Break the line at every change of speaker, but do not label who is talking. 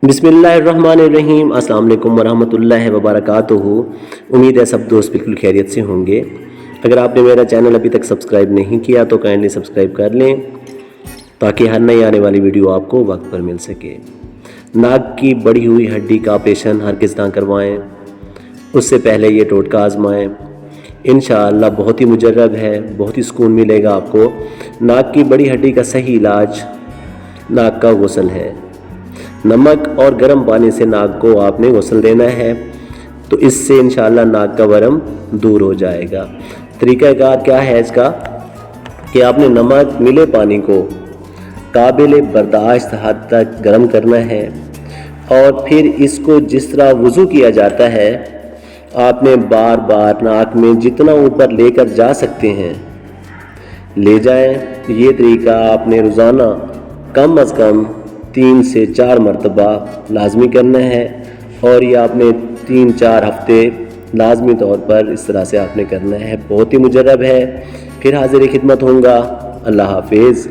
बिस्मिल्लाहिर्रहमानिर्रहीम। अस्सलाम वालेकुम वरहमतुल्लाहि वबरकातुहू। उम्मीद है सब दोस्त बिल्कुल खैरियत से होंगे। अगर आपने मेरा चैनल अभी तक सब्सक्राइब नहीं किया तो काइंडली सब्सक्राइब कर लें ताकि हर नई आने वाली वीडियो आपको वक्त पर मिल सके। नाक की बढ़ी हुई हड्डी का ऑपरेशन हरगिज़ ना करवाएं, उससे पहले ये टोटका आजमाएं। इंशाअल्लाह बहुत ही मुजर्रब है, बहुत ही सुकून मिलेगा आपको। नाक की बड़ी हड्डी का सही इलाज नाक का गुस्ल है। नमक और गर्म पानी से नाक को आपने गुस्ल देना है, तो इससे इंशाअल्लाह नाक का वरम दूर हो जाएगा। तरीक़ाकार क्या है इसका कि आपने नमक मिले पानी को काबिल बर्दाश्त हद तक गर्म करना है और फिर इसको जिस तरह वज़ू किया जाता है आपने बार बार नाक में जितना ऊपर लेकर जा सकते हैं ले जाएं। ये तरीका आपने रोज़ाना कम अज़ कम 3 से 4 मरतबा लाजमी करना है और ये आपने 3-4 हफ़्ते लाजमी तौर पर इस तरह से आपने करना है। बहुत ही मुजर्रब है। फिर हाज़िर खिदमत होऊंगा। अल्लाह हाफिज़।